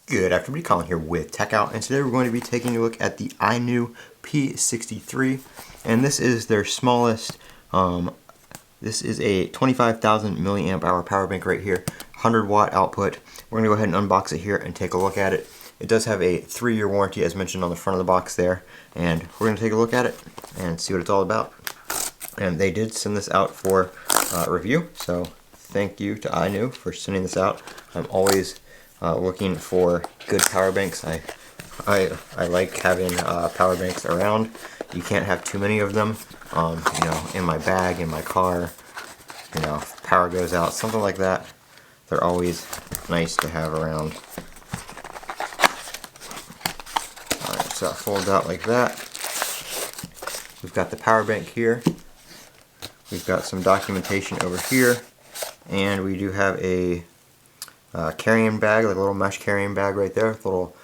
Good afternoon, Colin here with Techout, and today we're going to be taking a look at the INIU P63, and this is their smallest. This is a 25,000 milliamp hour power bank right here, 100 watt output. We're going to go ahead and unbox it here and take a look at it. It does have a 3-year warranty as mentioned on the front of the box there, and we're going to take a look at it and see what it's all about. And they did send this out for review, so thank you to INIU for sending this out. I'm always looking for good power banks. I like having power banks around. You can't have too many of them. In my bag, in my car. If power goes out, something like that. They're always nice to have around. Alright, so it folds out like that. We've got the power bank here. We've got some documentation over here, and we do have a carrying bag, like a little mesh carrying bag right there, with a little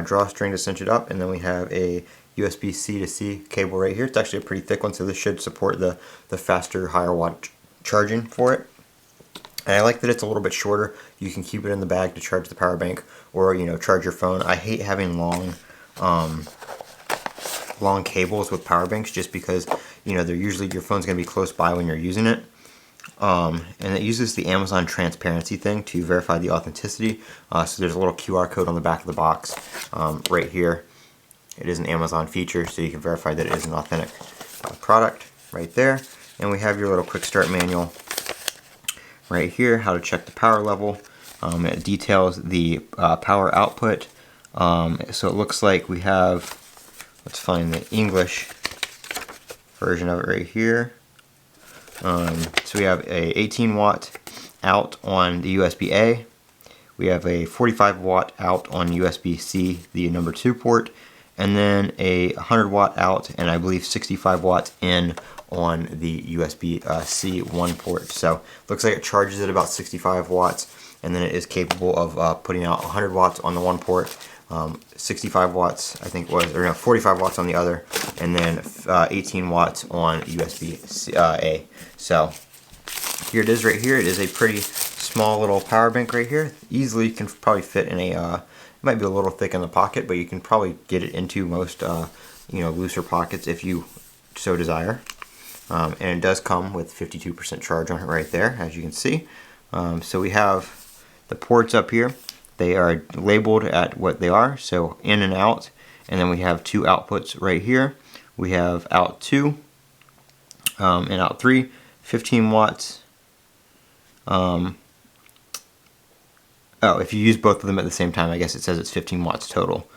drawstring to cinch it up, and then we have a USB-C to C cable right here. It's actually a pretty thick one, so this should support the faster, higher watt charging for it. And I like that it's a little bit shorter. You can keep it in the bag to charge the power bank, or charge your phone. I hate having long cables with power banks, just because they're usually, your phone's going to be close by when you're using it. And it uses the Amazon transparency thing to verify the authenticity. So there's a little QR code on the back of the box right here. It is an Amazon feature, so you can verify that it is an authentic product right there. And we have your little quick start manual right here, how to check the power level. It details the power output. So it looks like we have, let's find the English version of it right here. So we have a 18 watt out on the USB-A. We have a 45 watt out on USB-C, the number 2 port, and then a 100 watt out, and I believe 65 watts in on the USB-C 1 port. So looks like it charges at about 65 watts, and then it is capable of putting out 100 watts on the 1 port, 65 watts I think was, or no, 45 watts on the other, and then 18 watts on USB-A. So here it is right here. It is a pretty small little power bank right here. Easily can probably fit in a, it might be a little thick in the pocket, but you can probably get it into most looser pockets if you so desire. And it does come with 52% charge on it right there, as you can see. So we have the ports up here. They are labeled at what they are, so in and out, and then we have 2 outputs right here. We have out 2 and out 3, 15 watts. Oh, if you use both of them at the same time, I guess it says it's 15 watts total.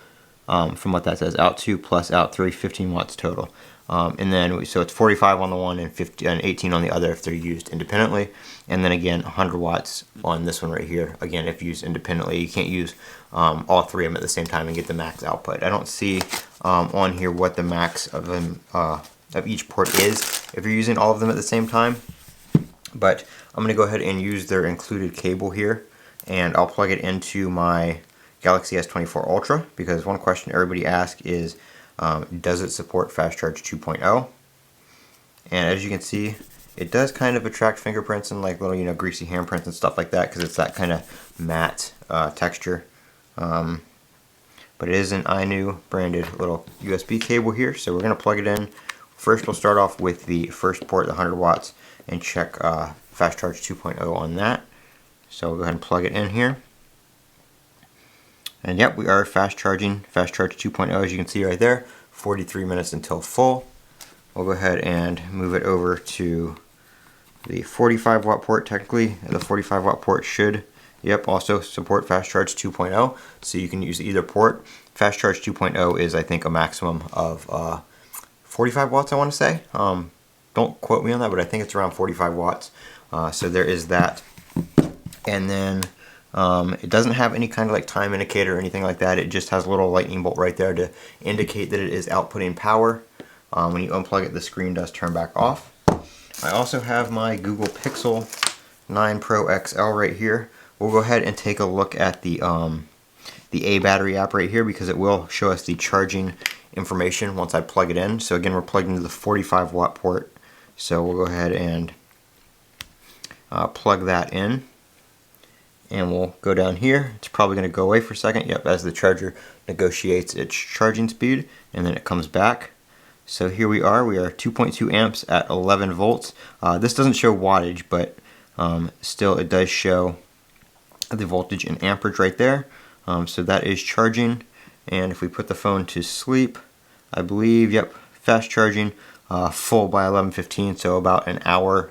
From what that says, out 2 plus out 3, 15 watts total. And then, so it's 45 on the one and 18 on the other if they're used independently. And then again, 100 watts on this one right here. Again, if used independently, you can't use all 3 of them at the same time and get the max output. I don't see on here what the max of them of each port is if you're using all of them at the same time. But I'm going to go ahead and use their included cable here, and I'll plug it into my Galaxy S24 Ultra, because one question everybody asks is, does it support Fast Charge 2.0? And as you can see, it does kind of attract fingerprints and like little greasy handprints and stuff like that, because it's that kind of matte texture. But it is an INIU branded little USB cable here, so we're going to plug it in. First we'll start off with the first port, the 100 watts, and check Fast Charge 2.0 on that. So we'll go ahead and plug it in here. And yep, we are fast charging Fast Charge 2.0, as you can see right there, 43 minutes until full. We'll go ahead and move it over to the 45 watt port. Technically, the 45 watt port should, also support Fast Charge 2.0, so you can use either port. Fast Charge 2.0 is, I think, a maximum of 45 watts, I want to say. Don't quote me on that, but I think it's around 45 watts. So there is that. And then it doesn't have any kind of like time indicator or anything like that. It just has a little lightning bolt right there to indicate that it is outputting power. When you unplug it, the screen does turn back off. I also have my Google Pixel 9 Pro XL right here. We'll go ahead and take a look at the A battery app right here, because it will show us the charging information once I plug it in. So again, we're plugged into the 45 watt port. So we'll go ahead and plug that in. and we'll go down here. It's probably going to go away for a second. Yep, as the charger negotiates its charging speed, and then it comes back. So here we are 2.2 amps at 11 volts. This doesn't show wattage, but still it does show the voltage and amperage right there. So that is charging, and if we put the phone to sleep, I believe, yep, fast charging, full by 11:15, so about an hour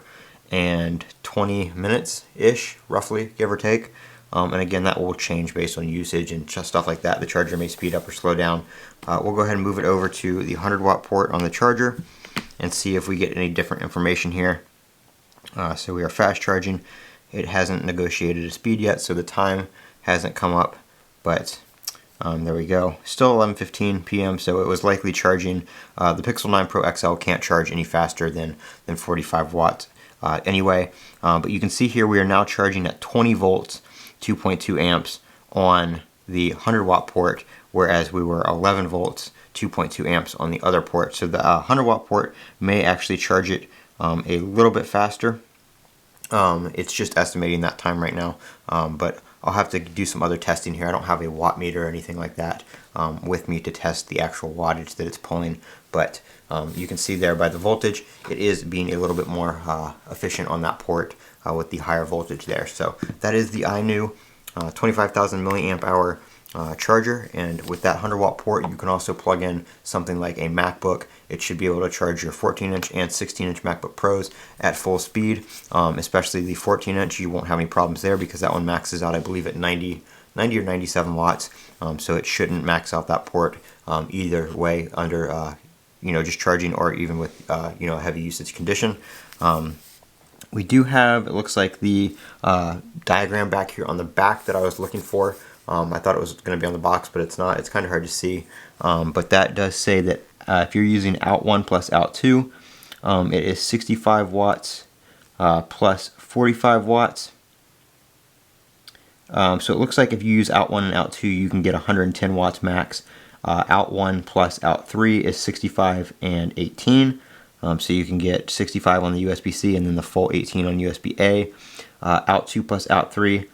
and 20 minutes-ish, roughly, give or take. And again, that will change based on usage and just stuff like that. The charger may speed up or slow down. We'll go ahead and move it over to the 100-watt port on the charger and see if we get any different information here. So we are fast charging. It hasn't negotiated a speed yet, so the time hasn't come up, but there we go. Still 11:15 p.m., so it was likely charging. The Pixel 9 Pro XL can't charge any faster than 45 watts anyway. But you can see here we are now charging at 20 volts, 2.2 amps on the 100-watt port, whereas we were 11 volts, 2.2 amps on the other port. So the 100-watt port may actually charge it a little bit faster. It's just estimating that time right now, but I'll have to do some other testing here. I don't have a watt meter or anything like that with me to test the actual wattage that it's pulling, but you can see there by the voltage, it is being a little bit more efficient on that port with the higher voltage there. So that is the INIU 25,000 milliamp hour charger, and with that 100-watt port, you can also plug in something like a MacBook. It should be able to charge your 14-inch and 16-inch MacBook Pros at full speed, especially the 14-inch. You won't have any problems there because that one maxes out, I believe, at 90 or 97 watts, so it shouldn't max out that port either way under just charging or even with heavy usage condition. We do have, it looks like, the diagram back here on the back that I was looking for. I thought it was going to be on the box, but it's not. It's kind of hard to see. But that does say that if you're using out 1 plus out 2, it is 65 watts plus 45 watts. So it looks like if you use out 1 and out 2, you can get 110 watts max. Out 1 plus out 3 is 65 and 18. So you can get 65 on the USB-C and then the full 18 on USB-A. Out 2 plus out 3,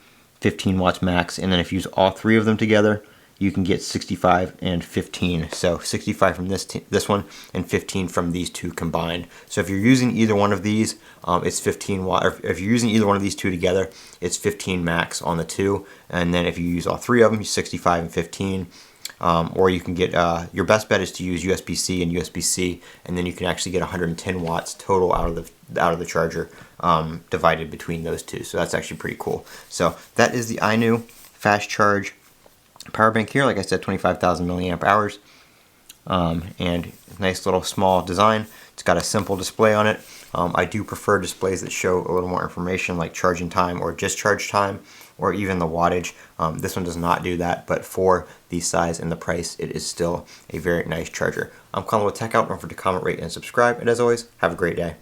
15 watts max, and then if you use all three of them together, you can get 65 and 15. So 65 from this one and 15 from these two combined. So if you're using either one of these, it's 15 watt. Or if you're using either one of these two together, it's 15 max on the two. And then if you use all three of them, 65 and 15. Or you can get, your best bet is to use USB-C and USB-C, and then you can actually get 110 watts total out of the charger divided between those two. So that's actually pretty cool. So that is the INIU fast charge power bank here. Like I said, 25,000 milliamp hours, and nice little small design. It's got a simple display on it. I do prefer displays that show a little more information, like charging time or discharge time, or even the wattage. This one does not do that, but for the size and the price, it is still a very nice charger. I'm Colin with Techout. Don't forget to comment, rate, and subscribe. And as always, have a great day.